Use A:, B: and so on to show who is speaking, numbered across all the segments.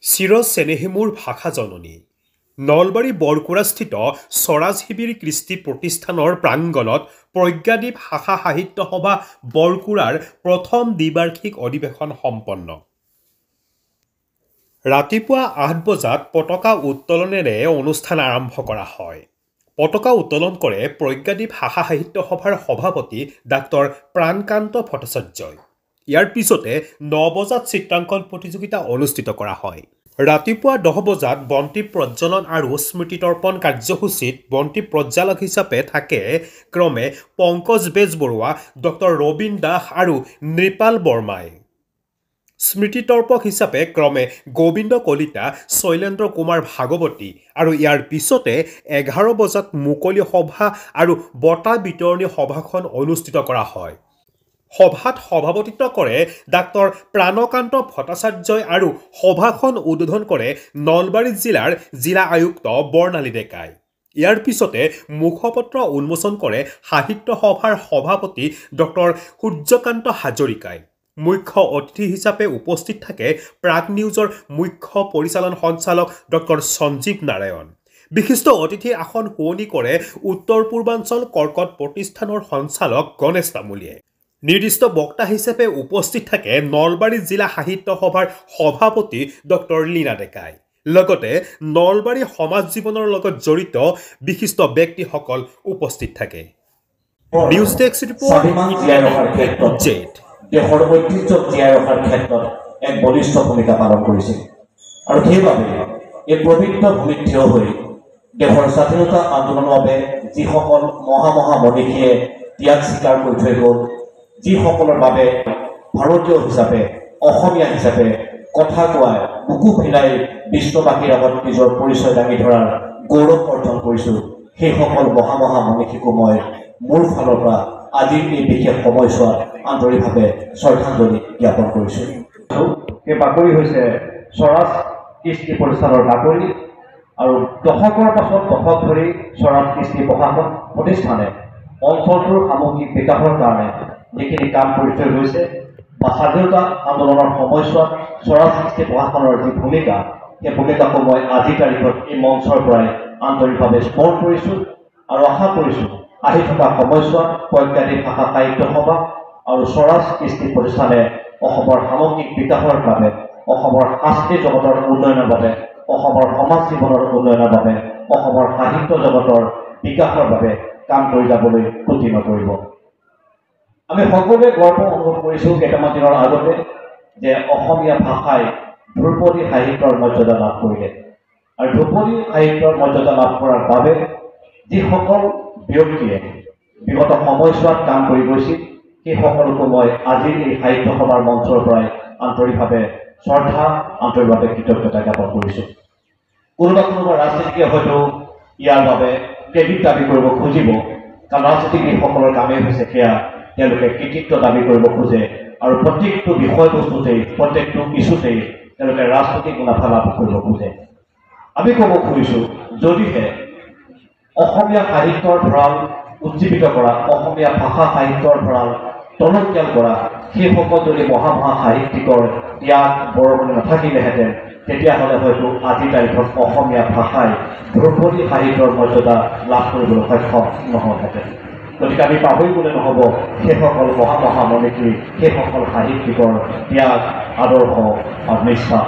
A: চিৰ চেনেহী মোৰ ভাষা জননী নলবাৰী বৰকুৰাস্থিত স্বৰাজ শিবিৰ কৃষ্টি প্ৰতিষ্ঠানৰ প্ৰাংগণত প্ৰজ্ঞাদ্বীপ ভাষা সাহিত্য সভা বৰকুৰাৰ প্ৰথম দ্বিবাৰ্ষিক অধিৱেশন সম্পন্ন। ৰাতিপুৱা ৮ বজাত পতাকা উত্তোলনেৰে অনুষ্ঠান আৰম্ভ কৰা হয়। পতাকা উত্তোলন কৰে প্ৰজ্ঞাদ্বীপ ভাষা সাহিত্য সভাৰ সভাপতি ডাক্তৰ প্ৰাণকান্ত ভট্টাচাৰ্যই। ইয়াৰ পিছতে ৯ বজাত চিত্ৰাংকন প্ৰতিযোগিতা অনুষ্ঠিত কৰা হয়। ৰাতিপুৱা ১০ বজাত বন্তি প্ৰজ্বলন আৰু স্মৃতিতৰ্পণ কাৰ্যসূচীত বন্তি প্ৰজ্বালক হিচাপে থাকে ক্ৰমে পংকজ বেজবৰুৱা, ডক্টৰ ৰবীন দাস আৰু নৃপাল বৰ্মাই। স্মৃতিতৰ্পক হিচাপে ক্ৰমে গোবিন্দ কলিতা, শৈলেন্দ্ৰ কুমাৰ ভাগৱতী আৰু ইয়াৰ পিছতে ১১ বজাত মুকলি সভা আৰু বঁটা বিতৰণী সভাখন অনুষ্ঠিত কৰা হয়। সভাত সভাপতিত্ব কৰে ডাক্তৰ প্ৰাণকান্ত ভট্টাচাৰ্যই আৰু সভাখন উদ্বোধন কৰে নলবাৰী জিলাৰ জিলা আয়ুক্ত বৰ্ণালী ডেকাই। ইয়াৰ পিছতে মুখপত্ৰ উন্মোচন কৰে সাহিত্য সভাৰ সভাপতি ডক্টৰ সূৰ্যকান্ত হাজৰিকাই। মুখ্য অতিথি হিচাপে উপস্থিত থাকে প্ৰাগ নিউজৰ মুখ্য পৰিচালন সঞ্চালক ডক্টৰ সঞ্জীৱ নাৰায়ণ। বিশিষ্ট অতিথিৰ আসন শুৱনি কৰে উত্তৰ পূৰ্বাঞ্চল কৰ্কট প্ৰতিষ্ঠানৰ সঞ্চালক গণেশ তামুলীয়ে। নিৰ্দিষ্ট বক্তা হিচাপে উপস্থিত থাকে নলবাৰী জিলা সাহিত্য সভাৰ সভাপতি ডক্টৰ লীনা ডেকাই। লগতে নলবাৰী সমাজ জীৱনৰ লগত জড়িত বিশিষ্ট ব্যক্তিসকল উপস্থিত থাকে। News desk report.
B: দেশৰ ঐতিহ্য জীয়াই ৰখাৰ ক্ষেত্ৰত এক বলিষ্ঠ ভূমিকা পালন কৰিছিল আৰু সেইবাবে এই পবিত্ৰ ভূমিত থিয় হৈ দেশৰ স্বাধীনতা আন্দোলনৰ বাবে যিসকল মহা মনীষীয়ে ত্যাগ স্বীকাৰ কৰি থৈ গ'ল, যিসকলৰ বাবে ভাৰতীয় হিচাপে অসমীয়া হিচাপে কথা কোৱাই বুকু ফিলাই বিশ্ববাসীৰ আগত নিজৰ পৰিচয় দাঙি ধৰাৰ গৌৰৱ অৰ্জন কৰিছোঁ, সেইসকল মহা মনীষীকো মই মোৰ ফালৰ পৰা আজিৰ এই বিশেষ সময়ছোৱাত আন্তৰিকভাৱে শ্ৰদ্ধাঞ্জলি জ্ঞাপন কৰিছোঁ। এই বাকৰি হৈছে স্বৰাজ কৃষ্টি প্ৰতিষ্ঠানৰ বাকৰি আৰু দশকৰ পাছত দশক ধৰি স্বৰাজ কৃষ্টি প্ৰশাসন প্ৰতিষ্ঠানে অঞ্চলটোৰ সামগ্ৰিক বিকাশৰ কাৰণে যিখিনি কাম কৰি থৈ গৈছে বা স্বাধীনতা আন্দোলনৰ সময়ছোৱাত স্বৰাজ কৃষ্টি প্ৰশাসনৰ যি ভূমিকা, সেই ভূমিকাকো মই আজিৰ তাৰিখত এই মঞ্চৰ পৰাই আন্তৰিকভাৱে স্মৰণ কৰিছোঁ আৰু আশা কৰিছোঁ আহি থকা সময়ছোৱাত প্ৰজ্ঞাদ্বীপ ভাষা সাহিত্য সভা আৰু স্বৰাজ কৃষ্টি প্ৰতিষ্ঠানে অসমৰ সামগ্ৰিক বিকাশৰ বাবে, অসমৰ সাংস্কৃতিক জগতৰ উন্নয়নৰ বাবে, অসমৰ সমাজ জীৱনৰ উন্নয়নৰ বাবে, অসমৰ সাহিত্য জগতৰ বিকাশৰ বাবে কাম কৰি যাবলৈ ক্ৰুটি নকৰিব। আমি সকলোৱে গৰ্ব অনুভৱ কৰিছোঁ কেইটামান দিনৰ আগতে যে অসমীয়া ভাষাই ধ্ৰুপদী সাহিত্যৰ মৰ্যাদা লাভ কৰিলে আৰু ধ্ৰুপদী সাহিত্যৰ মৰ্যাদা লাভ কৰাৰ বাবে যিসকল ব্যক্তিয়ে বিগত সময়ছোৱাত কাম কৰি গৈছিল, সেই সকলোকো মই আজিৰ এই সাহিত্য সভাৰ মঞ্চৰ পৰাই আন্তৰিকভাৱে শ্ৰদ্ধা, আন্তৰিকভাৱে কৃতজ্ঞতা জ্ঞাপন কৰিছোঁ। কোনোবা ৰাজনীতিকে হয়তো ইয়াৰ বাবে ক্ৰেডিট দাবী কৰিব খুজিব, কাৰণ ৰাজনীতিবিদসকলৰ কামেই হৈছে সেয়া, তেওঁলোকে কৃতিত্ব দাবী কৰিব খোজে আৰু প্ৰত্যেকটো বিষয়বস্তুতেই, প্ৰত্যেকটো ইছ্যুতেই তেওঁলোকে ৰাজনৈতিক মুনাফা লাভ কৰিব খোজে। আমি ক'ব খুজিছোঁ, যদিহে অসমীয়া সাহিত্যৰ ভঁৰাল উজ্জীৱিত কৰা, অসমীয়া ভাষা সাহিত্যৰ ভঁৰাল টনকিয়াল কৰা সেইসকল যদি মহা সাহিত্যিকৰ ত্যাগ বৰঙণি নাথাকিলেহেঁতেন, তেতিয়াহ'লে হয়তো আজিৰ তাৰিখত অসমীয়া ভাষাই ধ্ৰুপদী সাহিত্যৰ মৰ্যাদা লাভ কৰিবলৈ সক্ষম নহ'লহেঁতেন। গতিকে আমি পাহৰিবলৈ নহ'ব সেইসকল মহা মনীষী, সেইসকল সাহিত্যিকৰ ত্যাগ, আদৰ্শ আৰু নিষ্ঠা।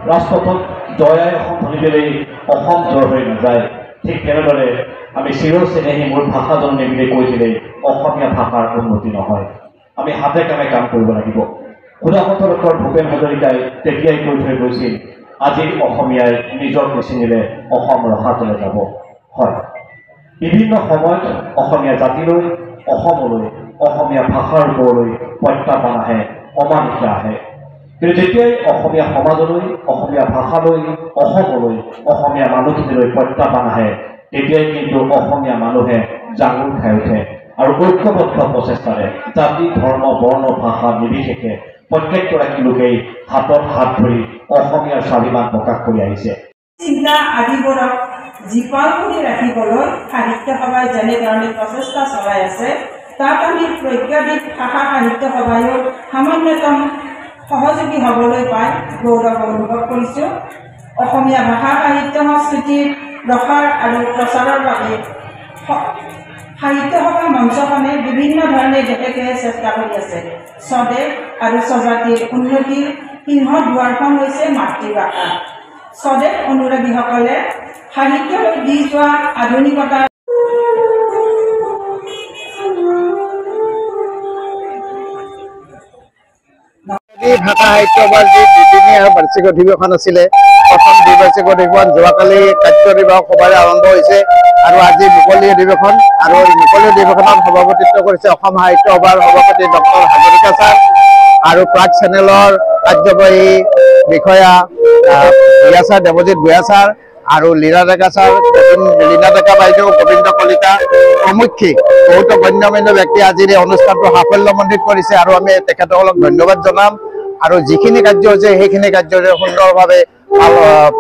B: ৰাজপথত জয়াই অসম ধৰিলেই অসম জয় হৈ নাযায়, ঠিক তেনেদৰে আমি চিৰ চেনেহী মোৰ ভাষা জননী বুলি কৈ দিলেই অসমীয়া ভাষাৰ উন্নতি নহয়। আমি হাতে কামে কাম কৰিব লাগিব। সুধাকণ্ঠ ডক্টৰ ভূপেন হাজৰিকাই তেতিয়াই কৈ থৈ গৈছিল, আজিৰ অসমীয়াই নিজক নিচিনিলে অসম ৰসাতলে যাব। হয়, বিভিন্ন সময়ত অসমীয়া জাতিলৈ, অসমলৈ, অসমীয়া ভাষাৰ ওপৰলৈ প্ৰত্যাহ্বান আহে, অমানিশা আহে। কিন্তু যেতিয়াই অসমীয়া সমাজলৈ, অসমীয়া ভাষালৈ, অসমলৈ, অসমীয়া মানুহখিনিলৈ প্ৰত্যাহ্বান আহে, তেতিয়াই কিন্তু অসমীয়া মানুহে জাঙুৰ খাই উঠে আৰু ঐক্যবদ্ধ প্ৰচেষ্টাৰে জাতি, ধৰ্ম, বৰ্ণ, ভাষা নিৰ্বিশেষে প্ৰত্যেকগৰাকী লোকেই হাতত হাত ধৰি অসমীয়াৰ স্বাভিমান প্ৰকাশ কৰি আহিছে।
C: চিন্তা আদিবোৰক জীপাল কৰি ৰাখিবলৈ সাহিত্য সভাই যেনেধৰণে প্ৰচেষ্টা চলাই আছে, তাত আমি প্ৰজ্ঞাদ্বীপ ভাষা সাহিত্য সভায়ো সামান্যতম সহযোগী হ'বলৈ পাই গৌৰৱ অনুভৱ কৰিছোঁ। অসমীয়া ভাষা সাহিত্য সংস্কৃতিৰ প্ৰসাৰ আৰু প্ৰচাৰৰ বাবে সাহিত্য সভা মঞ্চখনে বিভিন্ন ধৰণে দেশে চেষ্টা কৰি আছে। স্বদেশ আৰু স্বজাতিৰ উন্নতিৰ সিংহ দুৱাৰখন হৈছে মাতৃভাষা। স্বদেশ অনুৰাগীসকলে সাহিত্যলৈ দি যোৱা আধুনিকতাৰ
D: ভাষা সাহিত্য সভাৰ যি দুদিনীয়া বাৰ্ষিক অধিৱেশন আছিলে, প্ৰথম দ্বিবাৰ্ষিক অধিৱেশন যোৱাকালি কাৰ্যনিৰ্বাহক সভাৰে আৰম্ভ হৈছে আৰু আজি মুকলি অধিৱেশন। আৰু এই মুকলি অধিৱেশনত সভাপতিত্ব কৰিছে অসম সাহিত্য সভাৰ সভাপতি ডক্টৰ হাজৰিকা ছাৰ আৰু প্ৰাগ চেনেলৰ কাৰ্যবাহী বিষয়া ভূঞা ছাৰ, দেৱজিৎ ভূঞা ছাৰ আৰু লীনা ডেকা ছাৰ, লীনা ডেকা বাইদেউ, গোবিন্দ কলিতা প্ৰমুখ্যে বহুতো গণ্যমান্য ব্যক্তি আজিৰ এই অনুষ্ঠানটো সাফল্যমণ্ডিত কৰিছে আৰু আমি তেখেতসকলক ধন্যবাদ জনাম। আৰু যিখিনি কাৰ্য হৈছে সেইখিনি কাৰ্য সুন্দৰভাৱে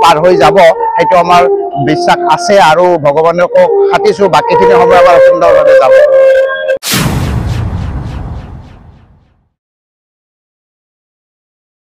D: পাৰ হৈ যাব সেইটো আমাৰ বিশ্বাস আছে আৰু ভগৱানকো খাটিছোঁ বাকীখিনি সময় আমাৰ সুন্দৰভাৱে যাব।